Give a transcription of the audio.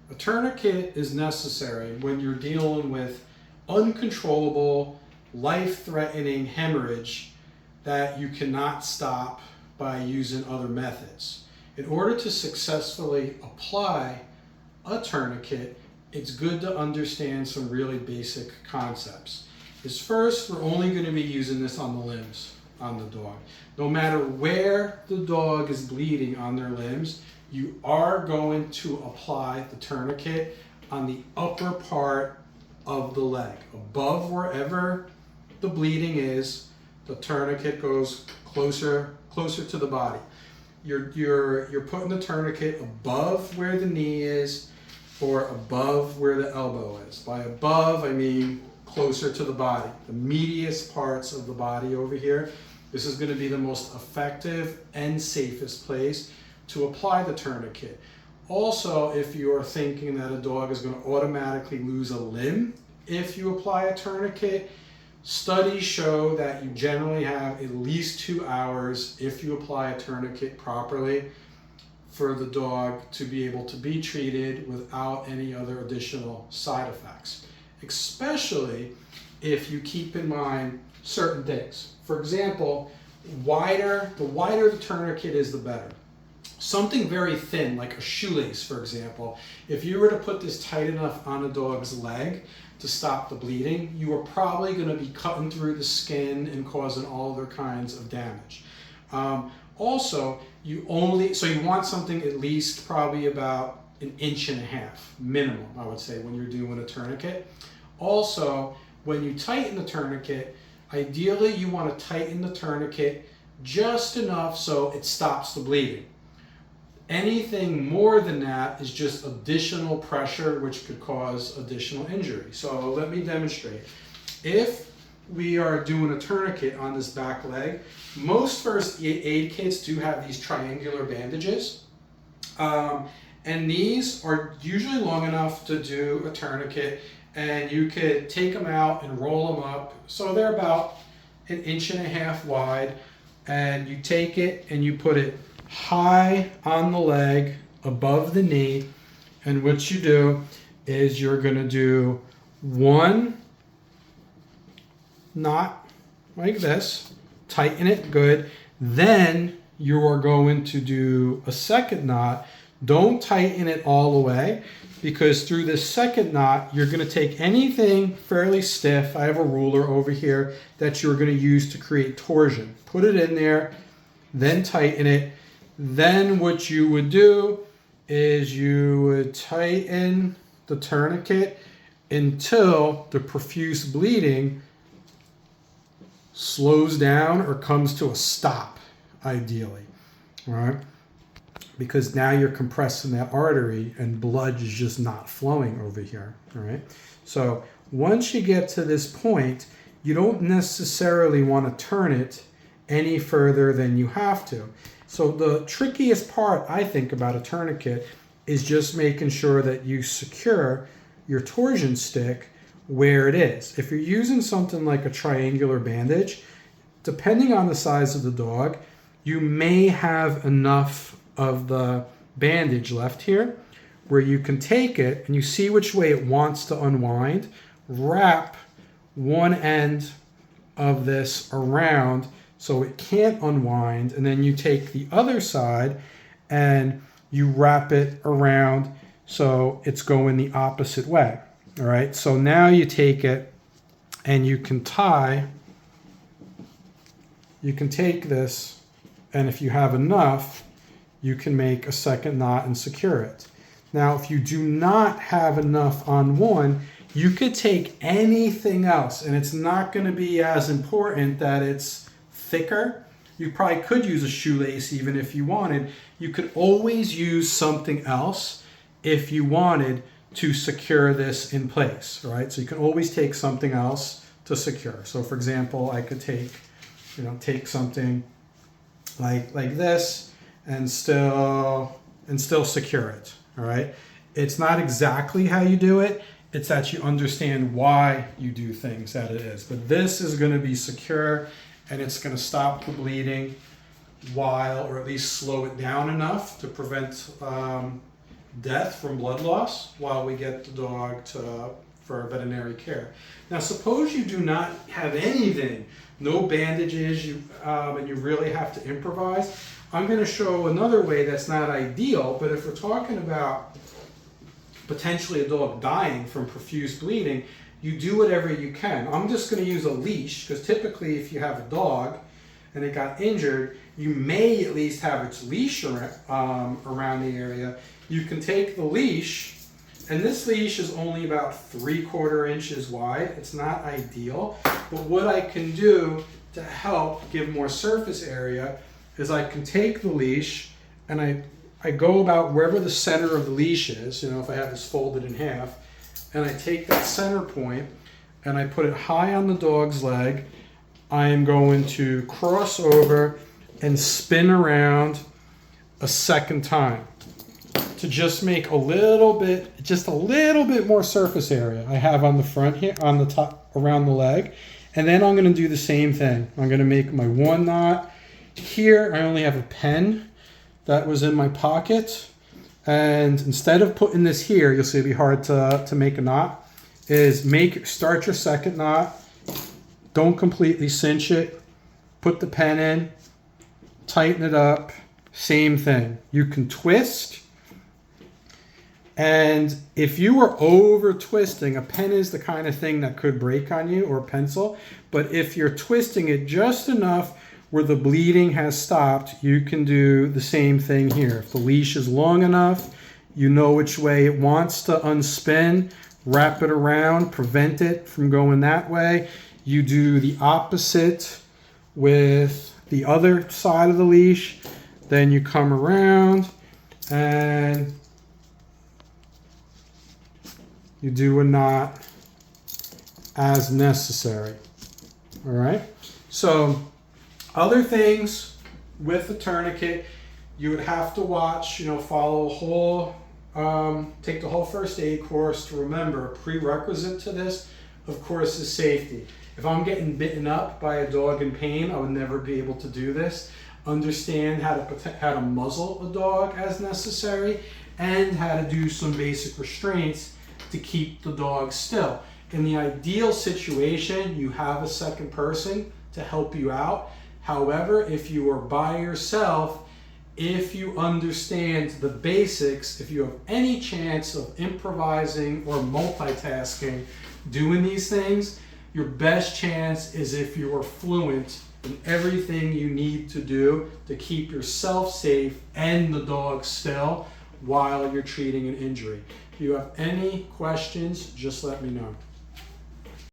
A tourniquet is necessary when you're dealing with uncontrollable, life-threatening hemorrhage that you cannot stop by using other methods. In order to successfully apply a tourniquet, it's good to understand some really basic concepts. First, we're only going to be using this on the limbs on the dog. No matter where the dog is bleeding on their limbs, you are going to apply the tourniquet on the upper part of the leg. Above wherever the bleeding is, the tourniquet goes closer to the body. You're putting the tourniquet above where the knee is or above where the elbow is. By above, I mean closer to the body, the medius parts of the body over here. This is going to be the most effective and safest place to apply the tourniquet. Also, if you're thinking that a dog is going to automatically lose a limb if you apply a tourniquet, studies show that you generally have at least 2 hours, if you apply a tourniquet properly, for the dog to be able to be treated without any other additional side effects, especially if you keep in mind certain things. For example, the wider the tourniquet is, the better. Something very thin, like a shoelace, for example, if you were to put this tight enough on a dog's leg to stop the bleeding, you are probably going to be cutting through the skin and causing all other kinds of damage. Also, you want something at least probably about 1.5 inches minimum, I would say, when you're doing a tourniquet. Also, when you tighten the tourniquet, ideally you want to tighten the tourniquet just enough so it stops the bleeding. Anything more than that is just additional pressure, which could cause additional injury. So let me demonstrate. If we are doing a tourniquet on this back leg, most first aid kits do have these triangular bandages. And these are usually long enough to do a tourniquet, and you could take them out and roll them up. So they're about 1.5 inches wide, and you take it and you put it high on the leg above the knee, and what you do is you're going to do one knot like this, tighten it good, then you are going to do a second knot. Don't tighten it all the way, because through this second knot you're going to take anything fairly stiff, I have a ruler over here, that you're going to use to create torsion. Put it in there, then tighten it. Then what you would do is you would tighten the tourniquet until the profuse bleeding slows down or comes to a stop, ideally. All right? Because now you're compressing that artery and blood is just not flowing over here. All right? So once you get to this point, you don't necessarily want to turn it any further than you have to. So the trickiest part, I think, about a tourniquet is just making sure that you secure your torsion stick where it is. If you're using something like a triangular bandage, depending on the size of the dog, you may have enough of the bandage left here where you can take it and you see which way it wants to unwind, wrap one end of this around so it can't unwind, and then you take the other side and you wrap it around so it's going the opposite way. All right, so now you take it and you can take this, and if you have enough, you can make a second knot and secure it. Now, if you do not have enough on one, you could take anything else, and it's not going to be as important that it's thicker. You probably could use a shoelace even if you wanted. You could always use something else if you wanted to secure this in place, right? So you can always take something else to secure. So for example, I could take something like this and still secure it, all right? It's not exactly how you do it. It's that you understand why you do things that it is. But this is going to be secure, and it's going to stop the bleeding or at least slow it down enough to prevent death from blood loss while we get the dog for veterinary care. Now, suppose you do not have anything, no bandages, and you really have to improvise. I'm going to show another way that's not ideal, but if we're talking about potentially a dog dying from profuse bleeding, you do whatever you can. I'm just going to use a leash, because typically if you have a dog and it got injured, you may at least have its leash around the area. You can take the leash, and this leash is only about 3/4 inches wide. It's not ideal, but what I can do to help give more surface area is I can take the leash and I go about wherever the center of the leash is, you know, if I have this folded in half, and I take that center point and I put it high on the dog's leg. I am going to cross over and spin around a second time to just make just a little bit more surface area I have on the front here, on the top, around the leg. And then I'm going to do the same thing. I'm going to make my one knot. Here I only have a pen that was in my pocket. And instead of putting this here, you'll see it'll be hard to make a knot, start your second knot. Don't completely cinch it. Put the pen in, tighten it up, same thing. You can twist. And if you were over twisting, a pen is the kind of thing that could break on you, or a pencil. But if you're twisting it just enough where the bleeding has stopped, you can do the same thing here. If the leash is long enough, you know which way it wants to unspin, wrap it around, prevent it from going that way. You do the opposite with the other side of the leash. Then you come around and you do a knot as necessary. All right. So other things with the tourniquet, you would have to watch, follow a whole, take the whole first aid course to remember. A prerequisite to this, of course, is safety. If I'm getting bitten up by a dog in pain, I would never be able to do this. Understand how to muzzle a dog as necessary, and how to do some basic restraints to keep the dog still. In the ideal situation, you have a second person to help you out. However, if you are by yourself, if you understand the basics, if you have any chance of improvising or multitasking, doing these things, your best chance is if you are fluent in everything you need to do to keep yourself safe and the dog still while you're treating an injury. If you have any questions, just let me know.